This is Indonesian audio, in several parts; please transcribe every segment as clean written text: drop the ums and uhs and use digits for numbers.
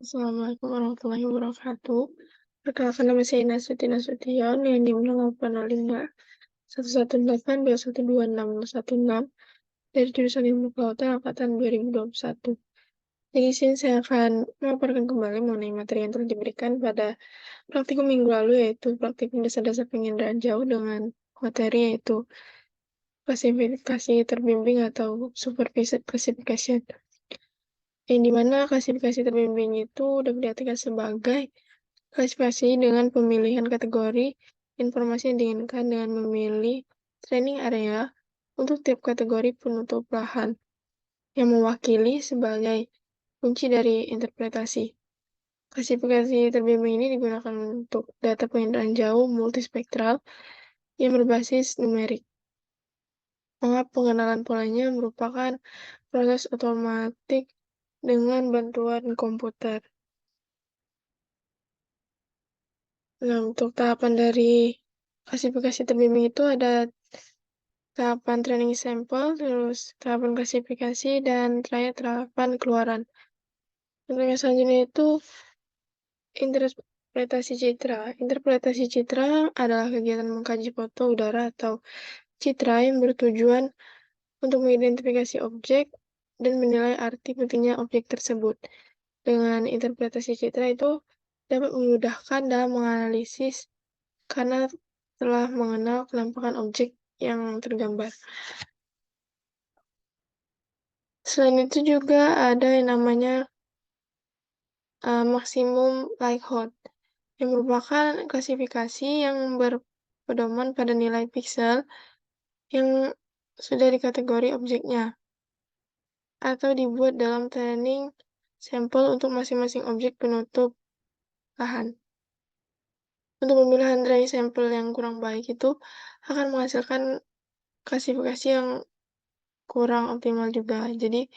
Assalamualaikum warahmatullahi wabarakatuh. Perkenalkan nama saya Nasuti Nasution yang NIM 0805 118 212 616 dari jurusan Ilmu Kelautan angkatan 2021. Di sini saya akan memaparkan kembali mengenai materi yang telah diberikan pada praktikum minggu lalu, yaitu praktikum dasar-dasar penginderaan jauh dengan materi yaitu klasifikasi terbimbing atau supervised classification. Yang dimana klasifikasi terbimbing itu dapat diartikan sebagai klasifikasi dengan pemilihan kategori informasi yang diinginkan dengan memilih training area untuk tiap kategori penutup lahan yang mewakili sebagai kunci dari interpretasi. Klasifikasi terbimbing ini digunakan untuk data penginderaan jauh multispektral yang berbasis numerik. Pengenalan polanya merupakan proses otomatik dengan bantuan komputer. Nah, untuk tahapan dari klasifikasi terbimbing itu ada tahapan training sampel, terus tahapan klasifikasi, dan terakhir tahapan keluaran. Untuk yang selanjutnya itu interpretasi citra. Interpretasi citra adalah kegiatan mengkaji foto udara atau citra yang bertujuan untuk mengidentifikasi objek dan menilai arti pentingnya objek tersebut. Dengan interpretasi citra itu dapat memudahkan dalam menganalisis karena telah mengenal penampakan objek yang tergambar. Selain itu juga ada yang namanya maksimum likelihood, yang merupakan klasifikasi yang berpedoman pada nilai piksel yang sudah dikategori objeknya, atau dibuat dalam training sampel untuk masing-masing objek penutup lahan. Untuk pemilihan training sampel yang kurang baik itu akan menghasilkan klasifikasi yang kurang optimal juga. Jadi,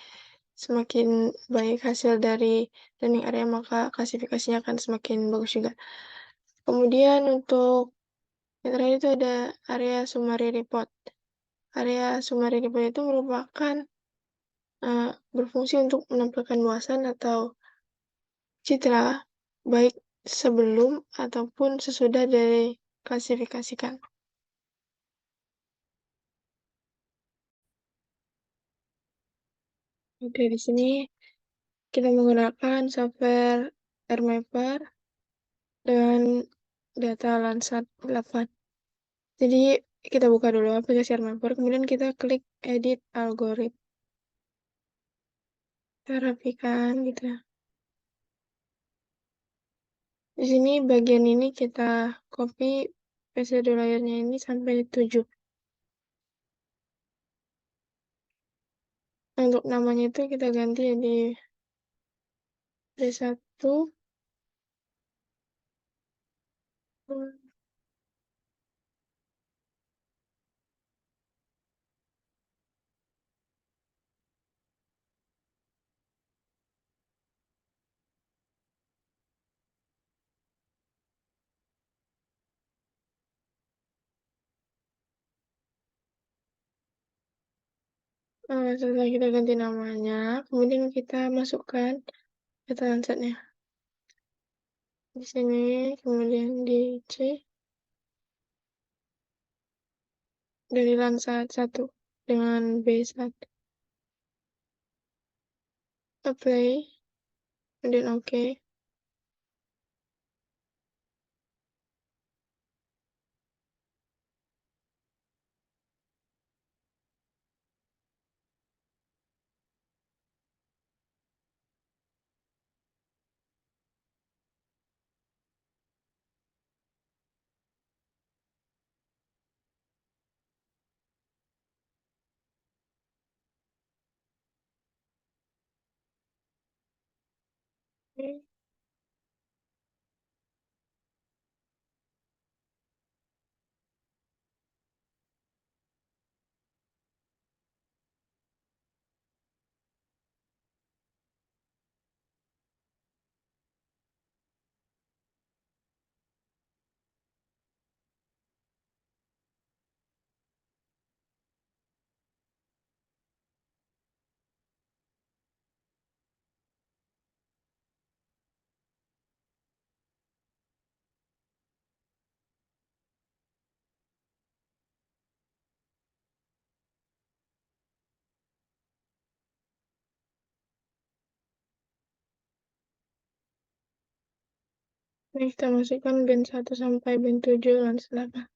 semakin baik hasil dari training area, maka klasifikasinya akan semakin bagus juga. Kemudian untuk yang terakhir itu ada area summary report. Area summary report itu merupakan berfungsi untuk menampilkan luasan atau citra baik sebelum ataupun sesudah dari klasifikasikan. Oke, di sini kita menggunakan software AirMapper dengan data Landsat 8. Jadi, kita buka dulu aplikasi AirMapper, kemudian kita klik edit algoritma. Kita rapikan gitu ya. Di sini bagian ini kita copy PSD layarnya ini sampai 7. Untuk namanya itu kita ganti jadi D1. Setelah kita ganti namanya, kemudian kita masukkan data Landsatnya. Di sini, kemudian di C, dari Landsat 1 dengan B1. Apply, kemudian OK. Oke. Ini kita masukkan band 1 sampai band 7 landas 8.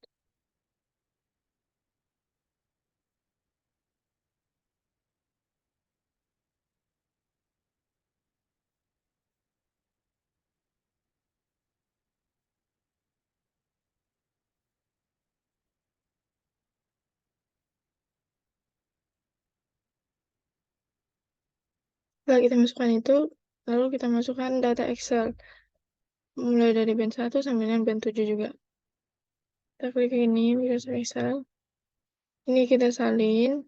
Setelah kita masukkan itu, lalu kita masukkan data Excel. Mulai dari band 1 sampai dengan band 7 juga. Kita klik ini, Microsoft Excel. Ini kita salin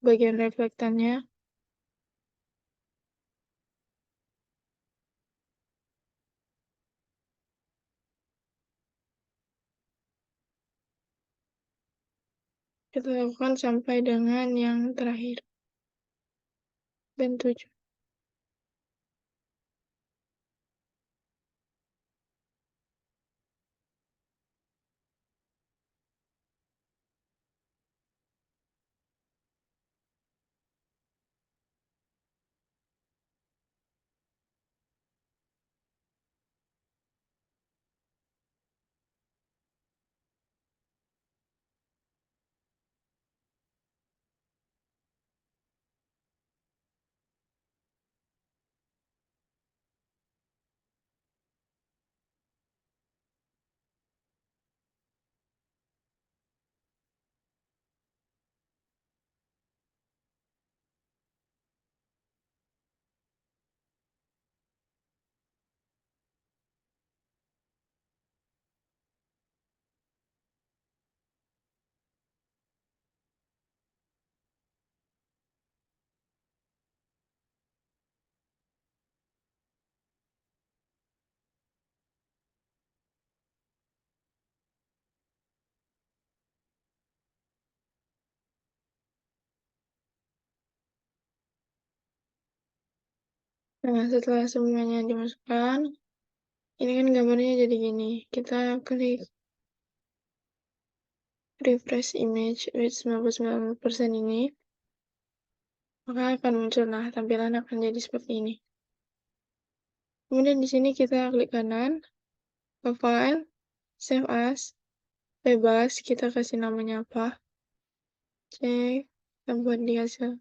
bagian reflektannya. Kita lakukan sampai dengan yang terakhir, band 7. Nah, setelah semuanya dimasukkan, ini kan gambarnya jadi gini. Kita klik refresh image with 99% ini, maka akan muncul, nah tampilan akan jadi seperti ini. Kemudian di sini kita klik kanan, ke file, save as, bebas, kita kasih namanya apa, cek, kita buat di hasil.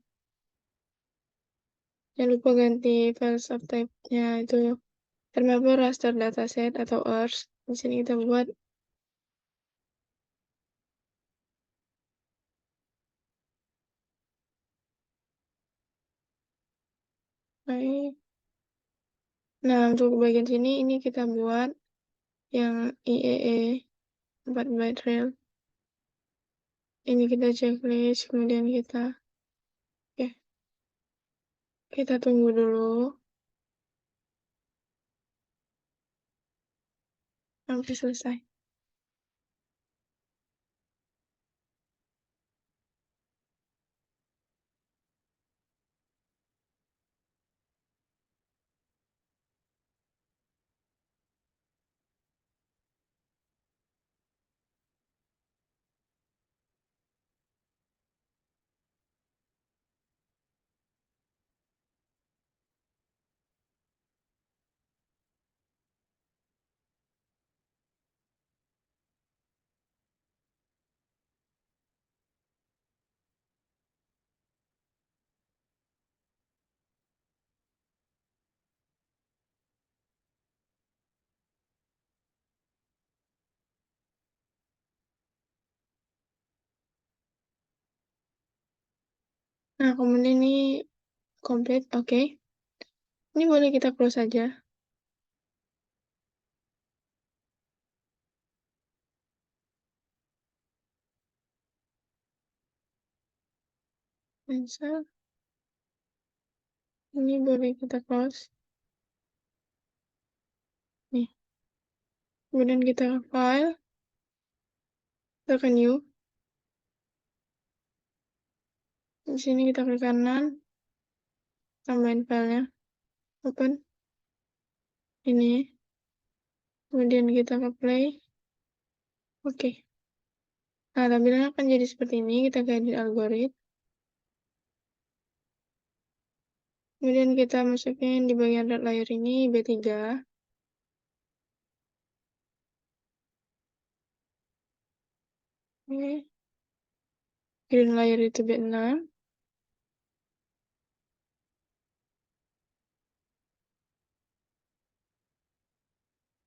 Jangan lupa ganti file subtype-nya itu termapper raster dataset atau ARS. Di sini kita buat baik. Nah, untuk bagian sini ini kita buat yang IEE 4 byte real. Ini kita checklist, kemudian kita tunggu dulu sampai selesai. Nah, kemudian ini complete, oke. Ini boleh kita close saja. Cancel. Ini boleh kita close. Nih. Kemudian kita ke file, kita ke new. Di sini kita klik kanan, tambahin filenya, open. Ini. Kemudian kita ke play. Oke. Nah, tampilannya akan jadi seperti ini. Kita ke edit algoritma. Kemudian kita masukin di bagian red layer ini B3. Oke, green layer itu B6,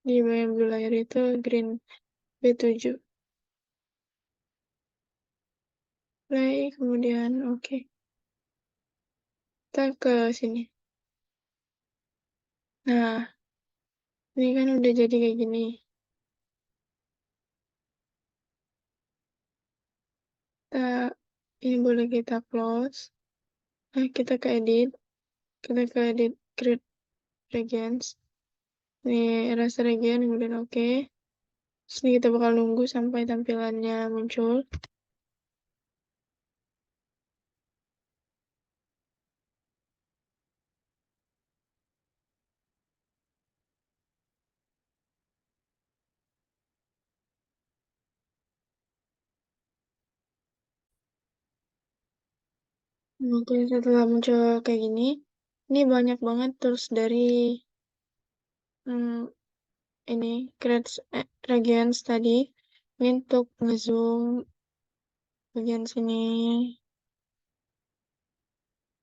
di bagian blue layer itu green B7. Play, kemudian oke. Kita ke sini. Nah, ini kan udah jadi kayak gini. Kita, ini boleh kita close. Kita ke edit. Kita ke edit create regions. Ini rasa region, kemudian oke. Terus ini kita bakal nunggu sampai tampilannya muncul. Oke, setelah muncul kayak gini, ini banyak banget terus dari hmm, ini create regions tadi. Ini untuk ngezoom bagian sini.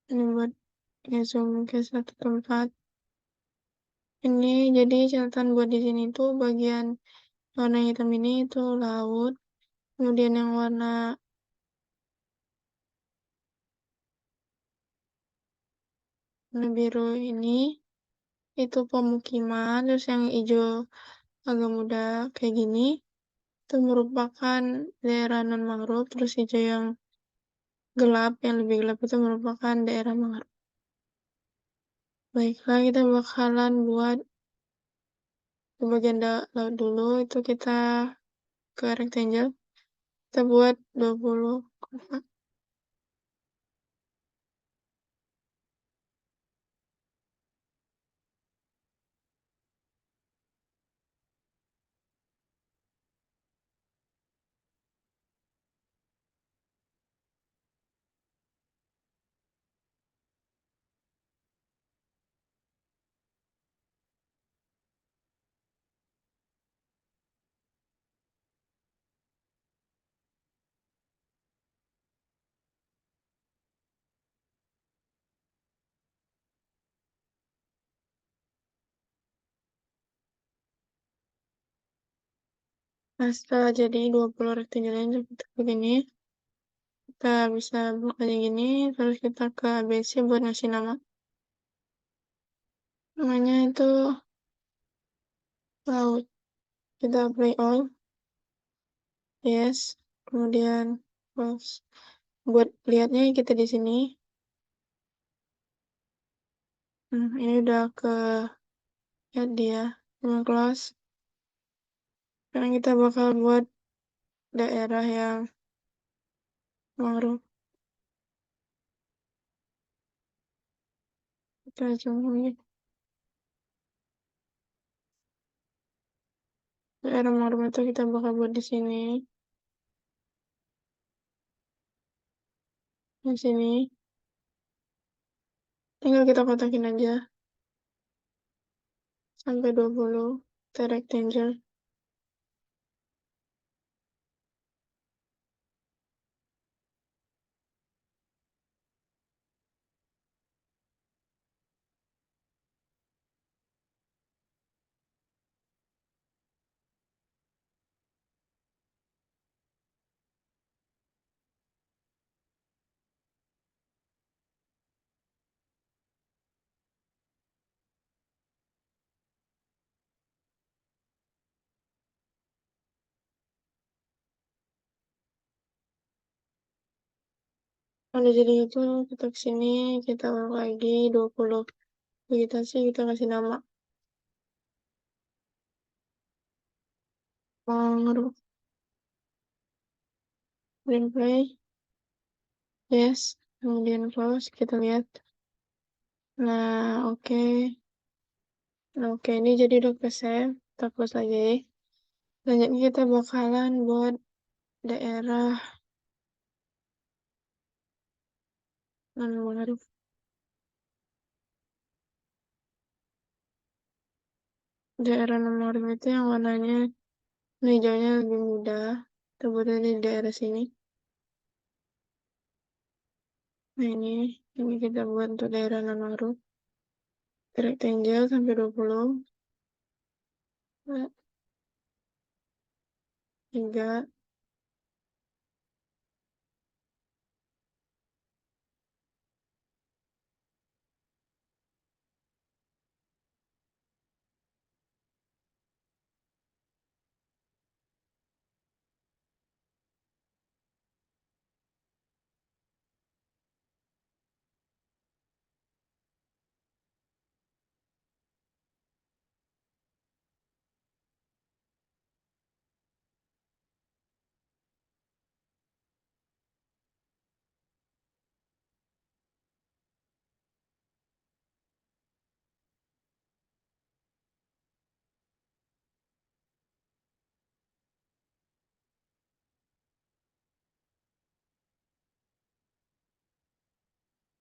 Ini buat ngezoom ke satu tempat. Ini jadi catatan buat di sini tuh bagian warna hitam ini itu laut. Kemudian yang warna biru ini itu pemukiman. Terus yang hijau agak muda kayak gini itu merupakan daerah non mangrove. Terus hijau yang gelap, yang lebih gelap itu merupakan daerah mangrove. Baiklah, kita bakalan buat di bagian laut dulu. Itu kita ke rectangle. Kita buat 20 kotak. Nah, setelah jadi 20 rectangle yang seperti begini, kita bisa buka kayak gini, terus kita ke ABC buat ngasih nama. Namanya itu laut. Kita apply all, yes, kemudian close. Buat lihatnya kita di sini. Ini udah ke lihat dia. Close. Sekarang kita bakal buat daerah yang mangrove. Kita coba ini. Daerah mangrove itu kita bakal buat di sini. Di sini. Tinggal kita kotakin aja sampai 20 kita rectangle. Udah jadi itu, kita kesini, kita ulang lagi 20. Vegetasi kita kasih nama mangrove. Kemudian play, yes, kemudian close, kita lihat. Nah, oke. Nah, oke, ini jadi udah ke save. Kita close lagi. Selanjutnya kita bakalan buat daerah non mangrove. Daerah non mangrove itu yang warnanya hijaunya lebih muda. Kita buat di daerah sini. Nah, ini kita buat untuk daerah non-mangrove. Rectangle sampai 20. 3.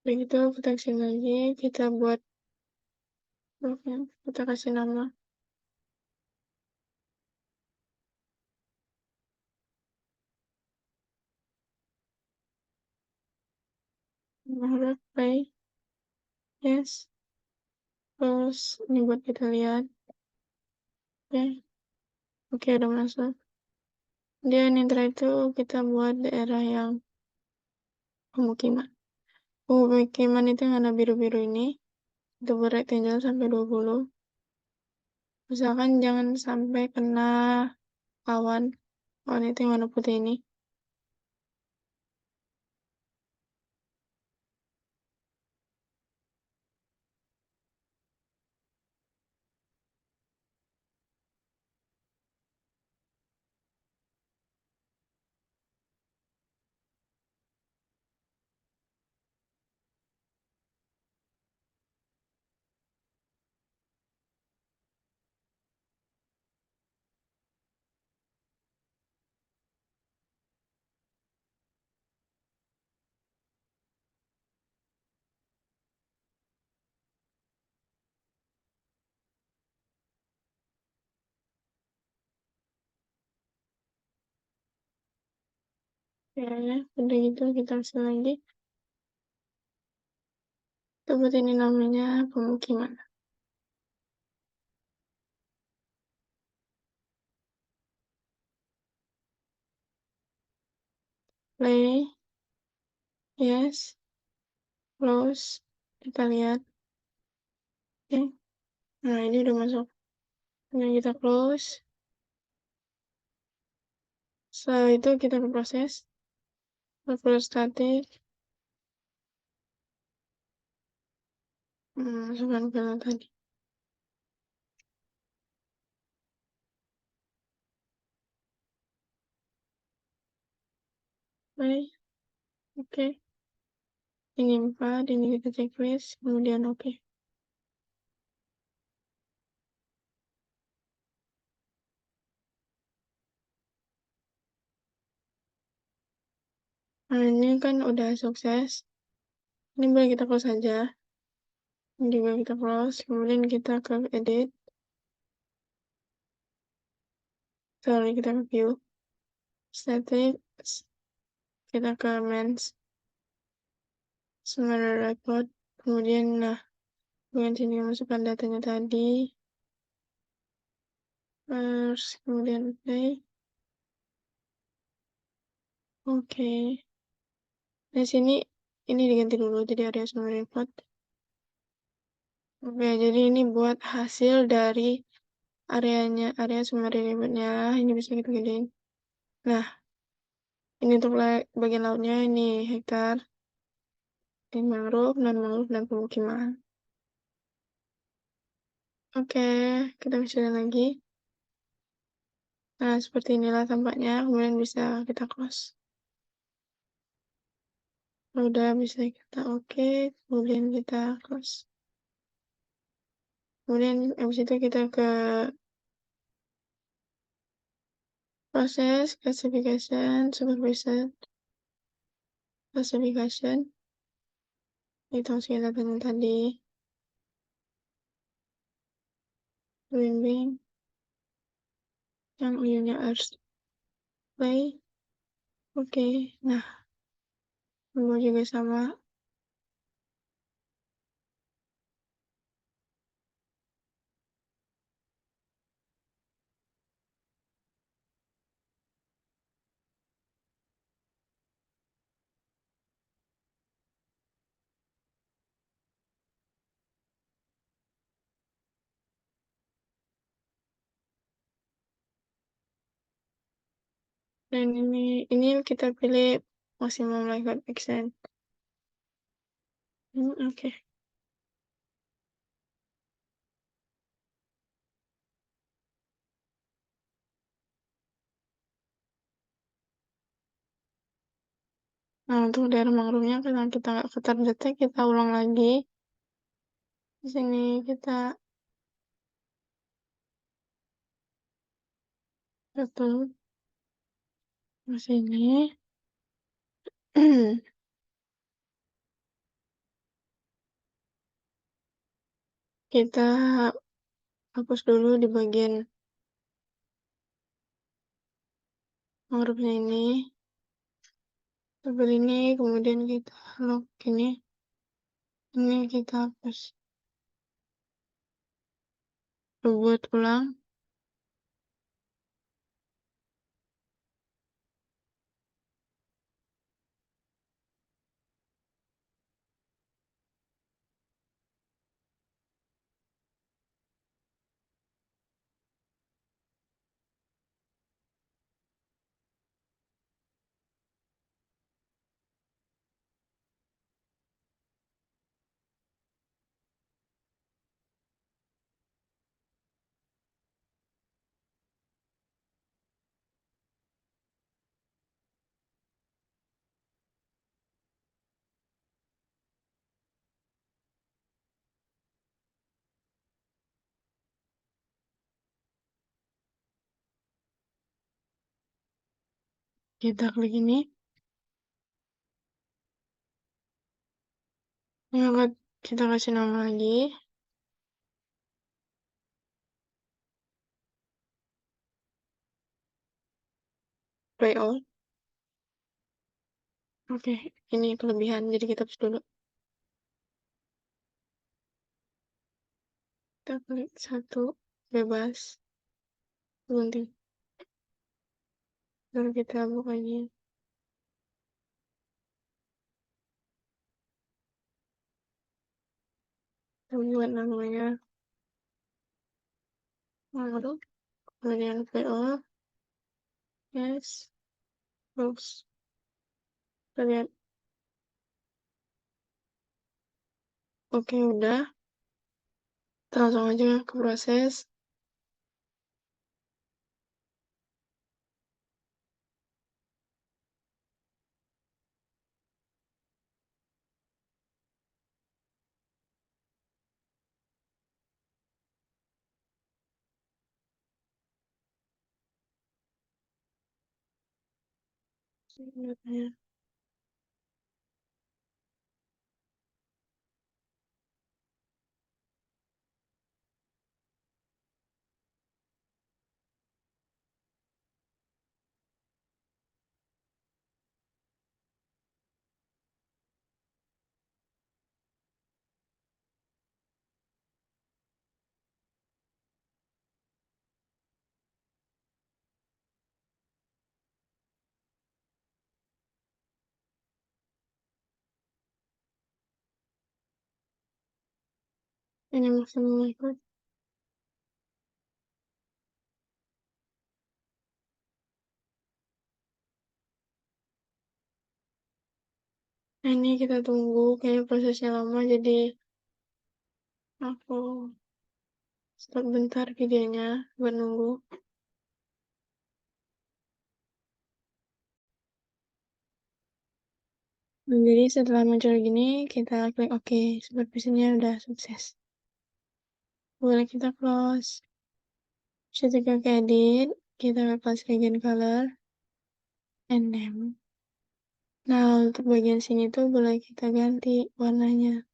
Begitu kita kasih lagi, kita buat kita kasih nama huruf P, yes. Terus ini buat kita lihat, oke, udah masuk. Kemudian yang terakhir itu kita buat daerah yang pemukiman. Pemukiman itu yang warna biru-biru ini, kita buat rectangle sampai 20. Misalkan jangan sampai kena awan itu yang warna putih ini. Ya, udah gitu kita kasih lagi. Kita buat ini namanya pemukiman. Play, yes, close, kita lihat. Oke, nah ini udah masuk. Nah, kita close. Setelah itu kita ke proses. Proses static. Masukkan file tadi. Baik, oke. Ini 4, ini kita checklist, kemudian oke. Nah, ini kan udah sukses. Ini boleh kita close saja. Ini juga kita close. Kemudian kita ke edit. Sorry, kita ke view. Static. Kita ke mens. Summary record. Kemudian, nah, bagian sini masukkan datanya tadi. Terus, kemudian play. Oke. Di sini, ini diganti dulu jadi area summary report. Oke, jadi ini buat hasil dari area summary reportnya. Ini bisa kita gedein. Nah, ini untuk bagian lautnya ini hektar, ini mangrove, non-mangrove, dan pemukiman. Oke, kita bisa lihat lagi. Nah, seperti inilah tampaknya. Kemudian bisa kita close. Udah bisa kita oke, kemudian kita close. Kemudian habis itu kita ke proses, classification, supervision, classification. Itu harus kita tadi. Bimbing yang ujungnya earth play. Oke, nah tombol juga sama. Dan ini kita pilih maksimum livelihood accent. Oke. Nah, untuk daerah mangrove-nya karena kita nggak keterdetek, kita ulang lagi. Di sini kita tutup ke sini. Kita hapus dulu di bagian mangrove-nya ini. Tabel ini, kemudian kita lock ini kita hapus. Buat ulang. Kita klik ini. Nah, kita kasih nama lagi. Play all. Oke, ini kelebihan, jadi kita hapus dulu. Kita klik satu, bebas. Berhenti. Lalu kita buka lagi. Kita buat namanya mangrove. Kemudian play all. Yes. Close. Kita lihat. Oke, udah. Kita langsung aja ke proses. Ini maksimal ikut. Nah, ini kita tunggu. Kayaknya prosesnya lama, jadi aku stop bentar videonya buat nunggu. Nah, jadi setelah muncul gini, kita klik OK. Supervisinya udah sukses. Boleh kita close. Ketika ke edit, kita lepas region color and name. Nah, untuk bagian sini tuh boleh kita ganti warnanya.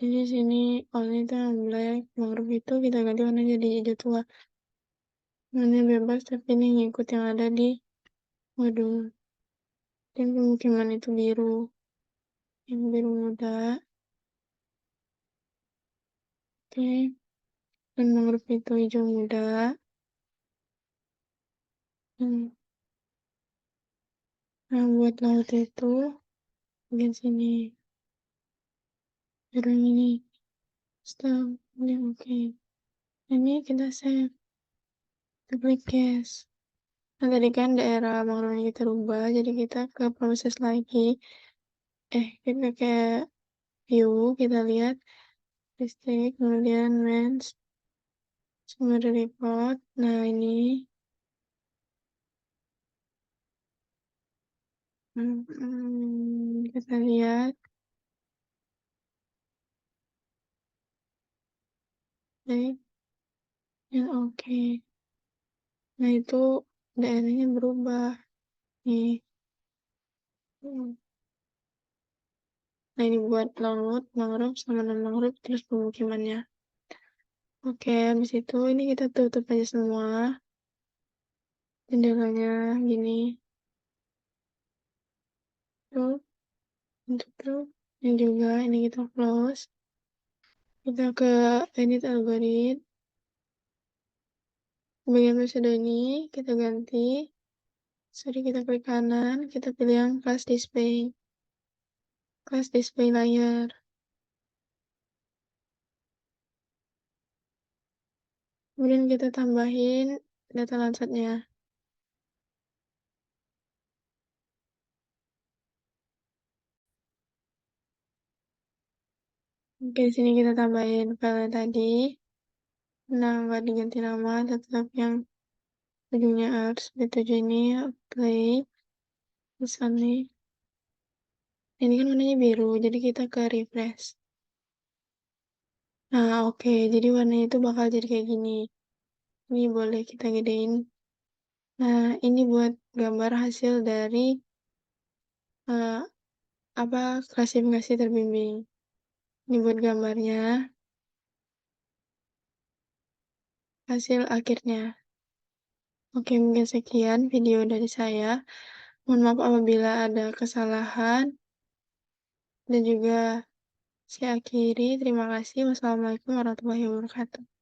Jadi sini warnanya itu yang black, mangrove itu kita ganti warna jadi hijau tua. Warnanya bebas tapi ini ngikut yang ada di waduh, dan pemukiman itu biru, yang biru muda, oke. Dan mangrove itu hijau muda. Hmm. Nah, buat laut itu bagian sini. Biru ini. Stop. Ini oke. Ini kita save. Kita klik yes. Nah, tadi kan daerah mangrove kita rubah, jadi kita ke proses lagi. Kita ke view, kita lihat listrik, kemudian mens, summary report. Nah, ini kita lihat, baik, dan oke. Nah, itu daerahnya berubah. Nih. Hmm. Nah, ini buat laut, mangrove, sama non-mangrove, terus pemukimannya. Oke, habis itu ini kita tutup aja semua. Jendelanya gini. Tuh, untuk tuh. Ini juga, ini kita close. Kita ke edit algorithm. Bagian metode ini kita ganti. Sorry, kita klik kanan. Kita pilih yang class display. Class display layer. Kemudian kita tambahin data Landsat-nya. Oke, di sini kita tambahin file tadi. Nah, nggak diganti nama, tetap yang ujungnya Ars. B7 ini play. Misalnya, ini kan warnanya biru, jadi kita ke refresh. Nah, oke, jadi warnanya itu bakal jadi kayak gini. Ini boleh kita gedein. Nah, ini buat gambar hasil dari uh, klasifikasi terbimbing. Ini buat gambarnya, hasil akhirnya. Oke, mungkin sekian video dari saya. Mohon maaf apabila ada kesalahan. Dan juga saya akhiri. Terima kasih. Wassalamualaikum warahmatullahi wabarakatuh.